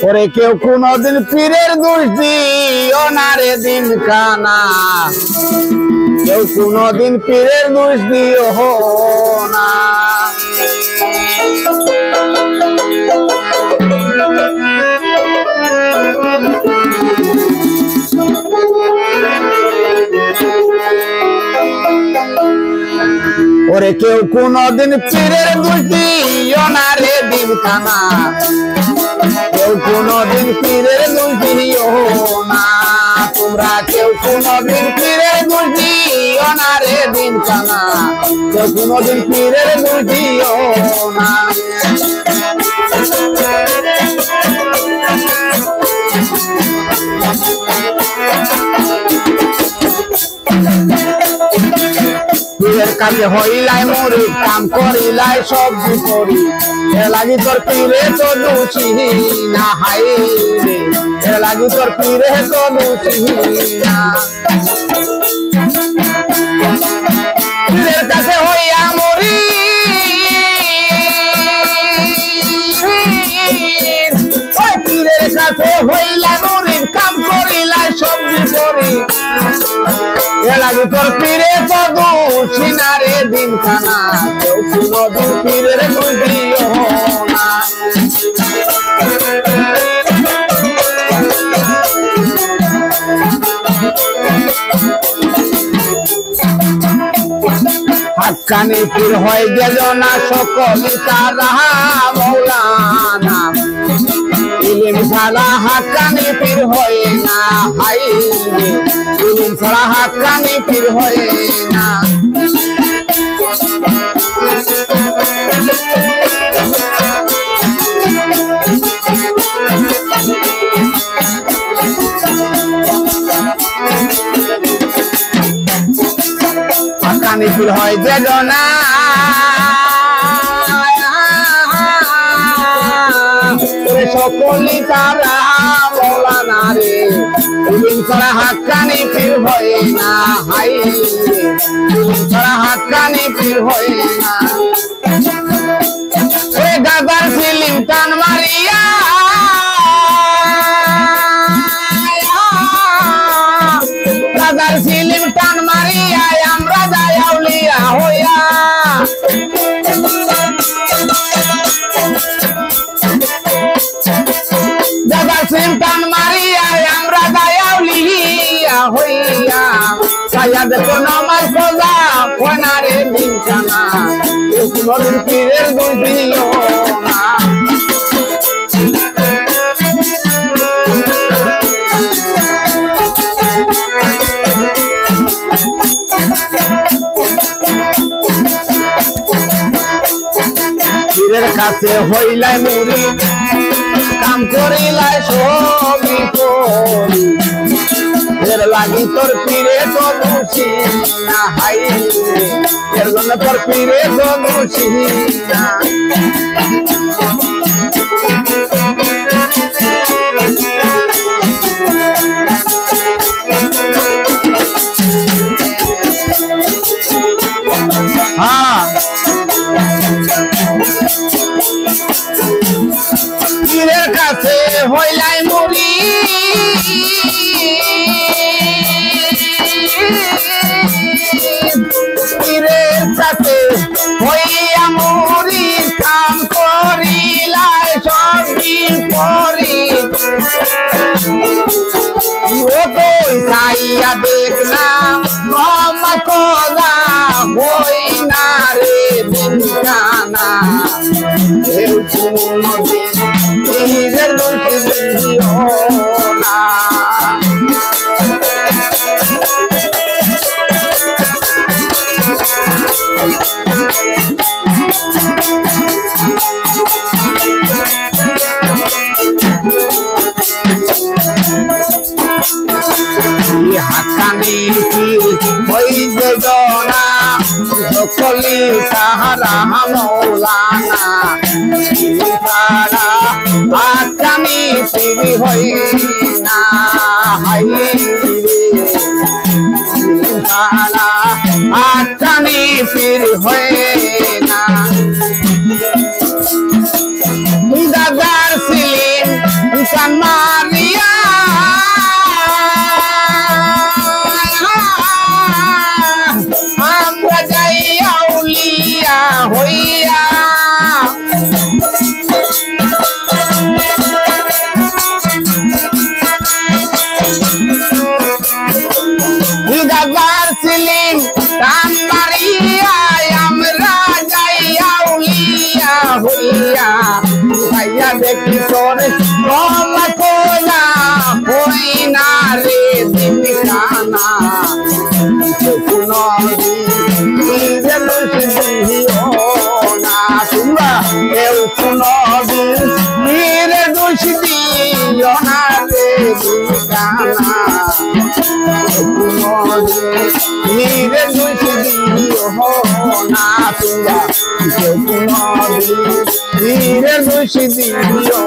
ওরে কেউ কোনদিন পীরের দোষ দিও না রে দিন কানা, কেউ কোনদিন পীরের দোষ দিও না। ওরে কেউ কোনদিন পীরের দোষ দিও না রে দিন কানা, কেউ কোনদিন পীরের দোষ দিও না। তোমরা কেউ কোনদিন পীরের দোষ দিও না রে দিন কানা, কেউ কোনদিন পীরের দোষ দিও না। পীরের কাছে হইলাই মরি, কাম করিলাই সবজি করি, এর লাগি তোর পীরে তো দোষী না। হাই রে এর লাগি তোর পীরে তো দোষী না। পীরের কাছে হইয়া মরি, ওই পীরের কাছে হইলা মরি, কাম করিলাই সবজি করি, এর লাগি তোর পীরে তো দোষী না রে দিন খানা, কেউ কোনদিন পীরের দোষ দিও না। হাক্কানি পীর হয় গেল না সকলে তারা মৌলানা, ইলিম ছাড়া হাক্কানি পীর হয় না। হাই রে ইলিম ছাড়া হাক্কানি পীর হয় না। হাক্কানি পীর হয় গেল না সকলে তারা মৌলানা রে, ইলিম ছাড়া হাক্কানি পীর হয় না। হাই রে ইলিম ছাড়া হাক্কানি পীর হয় না। ওরে গাদার সিলিম টান মারিয়া, গাদার সিলিম টান মারিয়া আমরা যাই আউলিয়া হইয়া। গাদার সিলিম টান মারিয়া আমরা যাই আউলিয়া হইয়া। সাইয়া দেখো নামাজ পড়া কোনা রে দিন কানা, কেউ কোনদিন পীরের দোষ দিও না। পীরের কাছে হইলাই মুড়ি, কাম করিলাই সবই করি, এর লাগি তোর পীরে তো দোষী না। হাই রে এর জন্য তোর পীরে তো দোষী না। পীরের কাছে হইলাই মুড়ি, পীরের কাছে হইয়া মুড়ি, কাম করিলাই সবই করি, ও কই চাইয়া দেখলাম মামা কোলা হই না রে দিন কানা, কেউ কোনদিন পীরের দোষ দিও না। হাক্কানি পীর হইতে জনা, সকলে তাহারা মৌলানা, তারা হাক্কানি পীর হই না। হাই রে তারা হাক্কানি পীর হয় না। দাদার দিয়া দেখি তোরে কমা কইলা হই না রে দিন কানা কেউ কোনদিন ফিরে দোষ দিও না তোমরা কেউ কোনদিন ফিরে দোষ দিও না রে দিন কানা নীরে দোষ দিও না তোমরা কেউ কোনদিন নীরে দোষ দিও